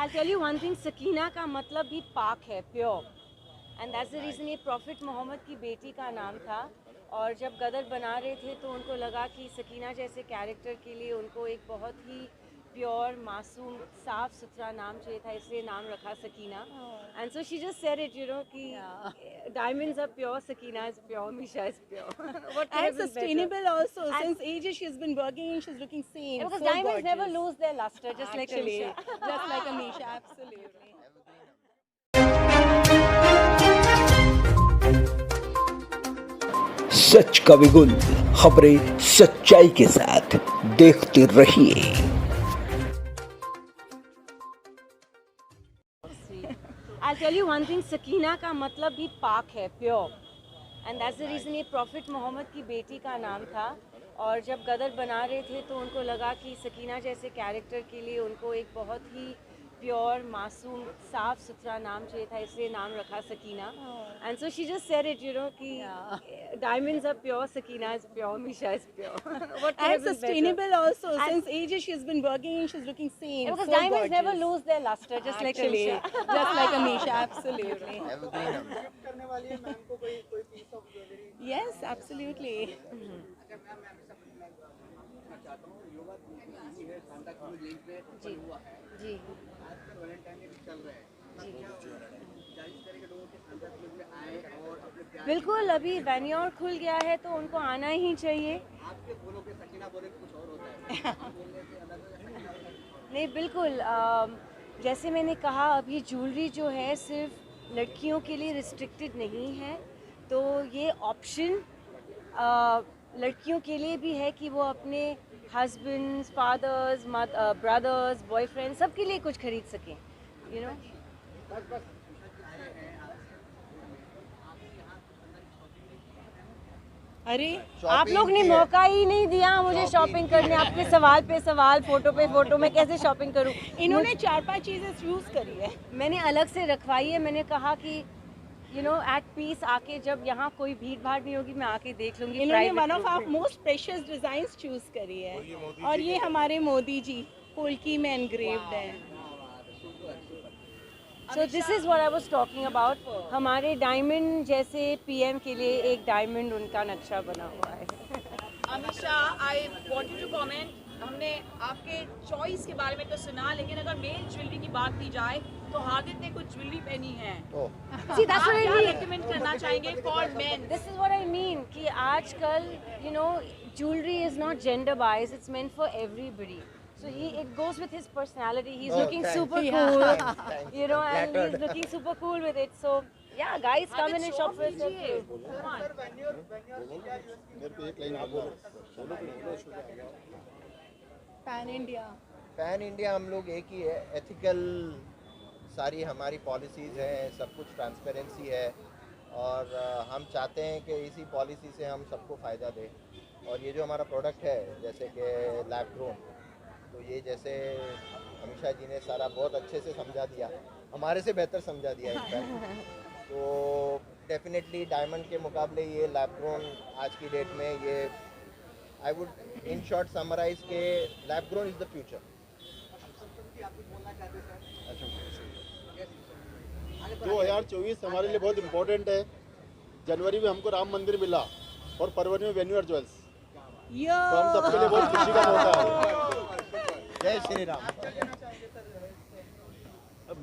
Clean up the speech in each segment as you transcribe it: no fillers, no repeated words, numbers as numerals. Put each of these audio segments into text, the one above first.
I'll tell you one thing, Sakina का मतलब भी पाक है, pure, and that's the reason ये प्रॉफिट मोहम्मद की बेटी का नाम था। और जब गदर बना रहे थे तो उनको लगा कि सकीना जैसे कैरेक्टर के लिए उनको एक बहुत ही प्योर, मासूम, साफ सुथरा नाम चाहिए था, इसलिए नाम रखा Sakina. And so she just said it, you know, कि diamonds are pure, Sakina is pure, Misha is pure. What could have And been sustainable better? also. And Since ages she's been working and she's looking same. Yeah, because so diamonds never gorgeous. lose their luster, just like Actually, Amisha. just like Amisha, absolutely. सच का विगुल, खबरें सच्चाई के साथ, देखते रहिए। I'll tell you one thing, Sakina का मतलब भी पाक है, pure, and that's the reason ये प्रॉफिट मोहम्मद की बेटी का नाम था। और जब गदर बना रहे थे तो उनको लगा कि सकीना जैसे कैरेक्टर के लिए उनको एक बहुत ही प्योर, मासूम, साफ सुथरा नाम चाहिए था, इसलिए नाम रखा Sakina. And so she just said it, you know, कि diamonds are pure, Sakina is pure, Misha is pure. What could have And been sustainable better? also. And Since ages she's been working and she's looking same. Yeah, because so diamonds gorgeous. never lose their luster, just like Actually, Amisha. just like Amisha, absolutely. Yes, absolutely. जी जी बिल्कुल, अभी वेन्योर खुल गया है तो उनको आना ही चाहिए। नहीं, बिल्कुल, जैसे मैंने कहा, अभी ज्वेलरी जो है सिर्फ लड़कियों के लिए रिस्ट्रिक्टेड नहीं है, तो ये ऑप्शन लड़कियों के लिए भी है कि वो अपने हस्बैंड्स, फादर्स, ब्रदर्स, बॉयफ्रेंड, सबके लिए कुछ खरीद सकें, यू नो। अरे आप लोग ने मौका ही नहीं दिया मुझे शॉपिंग करने। आपके सवाल पे सवाल, फोटो पे फोटो, मैं कैसे शॉपिंग करूं? इन्होंने 4-5 चीजें चूज करी है। मैंने अलग से रखवाई है। मैंने कहा कि यू नो, एट पीस आके, जब यहाँ कोई भीड़ भाड़ नहीं होगी, मैं आके देख लूंगी। इन्होंने one of our most precious designs choose करी है, और ये हमारे मोदी जी पोल्की में एनग्रेव्ड है। So this is what I was talking about. हमारे डायमंड जैसे पीएम के लिए एक डायमंड उनका नक्शा बना हुआ है। Amisha, I want you to comment. हमने आपके चॉइस के बारे में तो सुना, लेकिन अगर मेल ज्वेलरी की बात की जाए तो हार्दिक ने कुछ ज्वेलरी पहनी है। See, that's what I क्या mean. रेकमेंड करना चाहेंगे for main? This is what I mean कि आजकल, you know, jewelry is not gender biased, it's meant for everybody. So it goes with his personality. He's looking super cool, you know, and he's looking super cool with it. So yeah, guys, come in and shop for yourself too. Pan India, pan India हम लोग एक ही है, ethical सारी हमारी policies हैं, सब कुछ transparency है, और हम चाहते हैं कि इसी पॉलिसी से हम सबको फ़ायदा दें। और ये जो हमारा प्रोडक्ट है, जैसे कि लैब ग्रोन, तो ये जैसे अमीशा जी ने सारा बहुत अच्छे से समझा दिया, हमारे से बेहतर समझा दिया इनफैक्ट। तो डेफिनेटली डायमंड के मुकाबले ये लैब ग्रोन आज की डेट में, ये I would in short summarize के lab grown is the future. 2024 हमारे लिए बहुत इम्पोर्टेंट है। जनवरी में हमको राम मंदिर मिला और फरवरी में वेन्यूअर ज्वेल्स, तो हम सबके लिए बहुत खुशी का मौका है। जय श्री राम।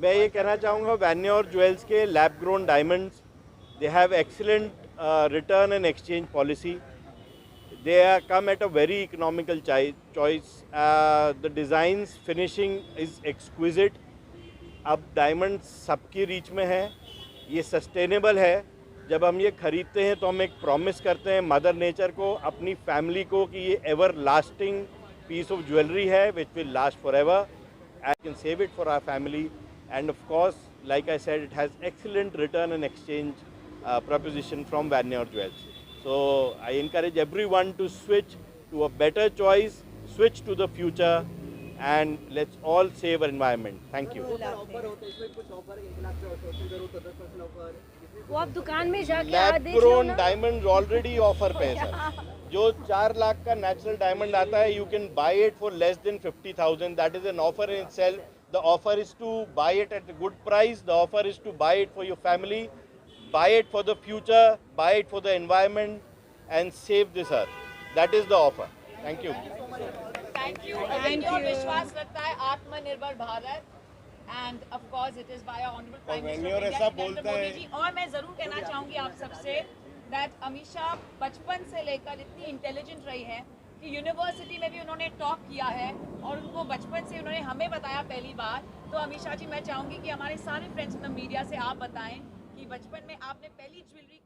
मैं ये कहना चाहूँगा, वेन्योर ज्वेल्स के lab grown diamonds, they have excellent return and exchange policy. They come at a very economical choice. The designs finishing is exquisite. अब डायमंड सबकी रीच में है, ये सस्टेनेबल है। जब हम ये खरीदते हैं तो हम एक प्रॉमिस करते हैं मदर नेचर को, अपनी फैमिली को, कि ये everlasting piece of jewellery है which will last forever, and can save it for our family. And of course, like I said, it has excellent return and exchange proposition from Vanyor Jewels. So I encourage everyone to switch to a better choice, switch to the future, and let's all save our environment. Thank you. वो आप दुकान में जाके lab देख लो grown ना। Diamond already offer पे है sir. जो 4 लाख का नेचुरल डायमंड आता है, you can buy it for less than 50,000. That is an offer in itself. The offer is to buy it at a good price. The offer is to buy it for your family, buy it for the future, buy it for the environment, and save this earth. That is the offer. Thank you. Thank you. Thank और you. विश्वास रखता है आत्मनिर्भर Bharat, and of course it is by our honorable Prime Minister venue of India, ऐसा Narendra बोलता Modi है। जी। और मैं जरूर कहना चाहूँगी आप सबसे that अमित शाह बचपन से लेकर इतनी इंटेलिजेंट रही है कि यूनिवर्सिटी में भी उन्होंने टॉप किया है, और उनको बचपन से उन्होंने हमें बताया पहली बार। तो अमित शाह जी, मैं चाहूँगी कि हमारे सारे फ्रेंड्स इन द मीडिया से आप बताएं कि बचपन में आपने पहली ज्वेलरी